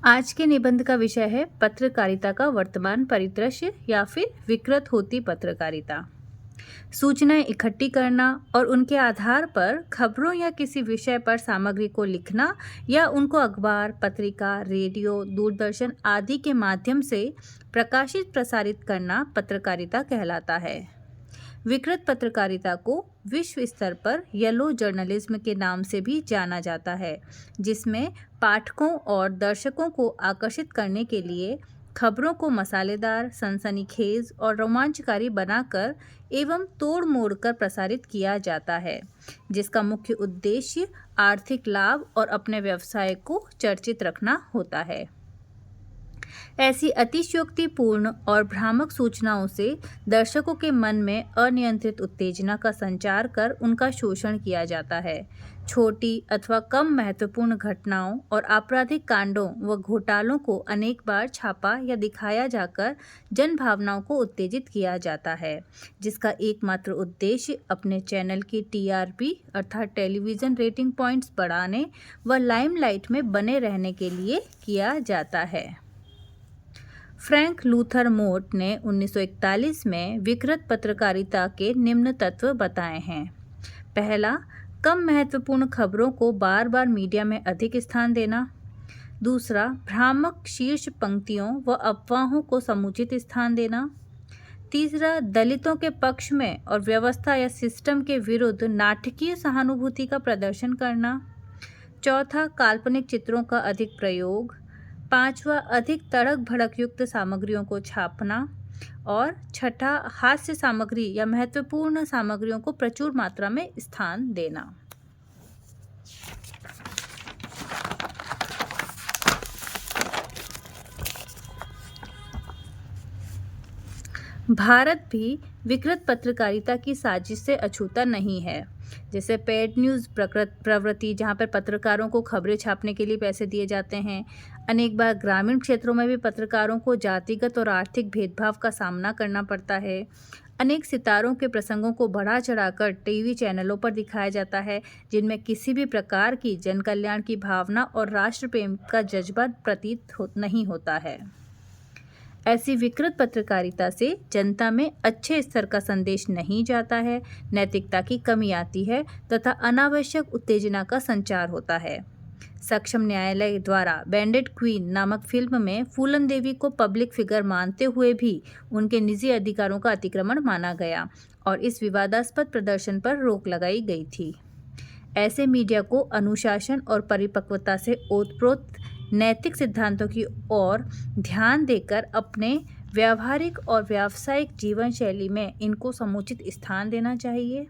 आज के निबंध का विषय है पत्रकारिता का वर्तमान परिदृश्य या फिर विकृत होती पत्रकारिता। सूचनाएं इकट्ठी करना और उनके आधार पर खबरों या किसी विषय पर सामग्री को लिखना या उनको अखबार, पत्रिका, रेडियो, दूरदर्शन आदि के माध्यम से प्रकाशित प्रसारित करना पत्रकारिता कहलाता है। विकृत पत्रकारिता को विश्व स्तर पर येलो जर्नलिज्म के नाम से भी जाना जाता है, जिसमें पाठकों और दर्शकों को आकर्षित करने के लिए खबरों को मसालेदार, सनसनीखेज और रोमांचकारी बनाकर एवं तोड़-मोड़ कर प्रसारित किया जाता है, जिसका मुख्य उद्देश्य आर्थिक लाभ और अपने व्यवसाय को चर्चित रखना होता है। ऐसी अतिशयोक्तिपूर्ण और भ्रामक सूचनाओं से दर्शकों के मन में अनियंत्रित उत्तेजना का संचार कर उनका शोषण किया जाता है। छोटी अथवा कम महत्वपूर्ण घटनाओं और आपराधिक कांडों व घोटालों को अनेक बार छापा या दिखाया जाकर जन भावनाओं को उत्तेजित किया जाता है, जिसका एकमात्र उद्देश्य अपने चैनल की टीआरपी अर्थात टेलीविज़न रेटिंग पॉइंट्स बढ़ाने व लाइमलाइट में बने रहने के लिए किया जाता है। फ्रैंक लूथर मोट ने 1941 में विकृत पत्रकारिता के निम्न तत्व बताए हैं। पहला, कम महत्वपूर्ण खबरों को बार बार मीडिया में अधिक स्थान देना। दूसरा, भ्रामक शीर्ष पंक्तियों व अफवाहों को समुचित स्थान देना। तीसरा, दलितों के पक्ष में और व्यवस्था या सिस्टम के विरुद्ध नाटकीय सहानुभूति का प्रदर्शन करना। चौथा, काल्पनिक चित्रों का अधिक प्रयोग। पांचवा, अधिक तड़क भड़क युक्त सामग्रियों को छापना। और छठा, हास्य सामग्री या महत्वपूर्ण सामग्रियों को प्रचुर मात्रा में स्थान देना। भारत भी विकृत पत्रकारिता की साजिश से अछूता नहीं है। जैसे पेड न्यूज़ प्रवृत्ति, जहाँ पर पत्रकारों को खबरें छापने के लिए पैसे दिए जाते हैं। अनेक बार ग्रामीण क्षेत्रों में भी पत्रकारों को जातिगत और आर्थिक भेदभाव का सामना करना पड़ता है। अनेक सितारों के प्रसंगों को बढ़ा चढ़ाकर टीवी चैनलों पर दिखाया जाता है, जिनमें किसी भी प्रकार की जन कल्याण की भावना और राष्ट्र प्रेम का जज्बा प्रतीत नहीं होता है। ऐसी विकृत पत्रकारिता से जनता में अच्छे स्तर का संदेश नहीं जाता है, नैतिकता की कमी आती है तथा अनावश्यक उत्तेजना का संचार होता है। सक्षम न्यायालय द्वारा बैंडेड क्वीन नामक फिल्म में फूलन देवी को पब्लिक फिगर मानते हुए भी उनके निजी अधिकारों का अतिक्रमण माना गया और इस विवादास्पद प्रदर्शन पर रोक लगाई गई थी। ऐसे मीडिया को अनुशासन और परिपक्वता से ओतप्रोत नैतिक सिद्धांतों की ओर ध्यान देकर अपने व्यावहारिक और व्यावसायिक जीवन शैली में इनको समुचित स्थान देना चाहिए।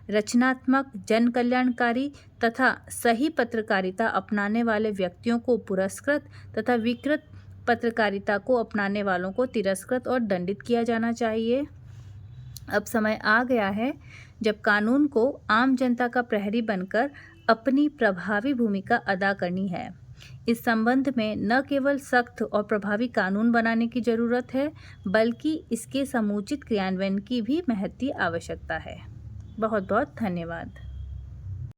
रचनात्मक, जन कल्याणकारी तथा सही पत्रकारिता अपनाने वाले व्यक्तियों को पुरस्कृत तथा विकृत पत्रकारिता को अपनाने वालों को तिरस्कृत और दंडित किया जाना चाहिए। अब समय आ गया है जब कानून को आम जनता का प्रहरी बनकर अपनी प्रभावी भूमिका अदा करनी है। इस संबंध में न केवल सख्त और प्रभावी कानून बनाने की जरूरत है, बल्कि इसके समुचित क्रियान्वयन की भी महती आवश्यकता है। बहुत बहुत धन्यवाद।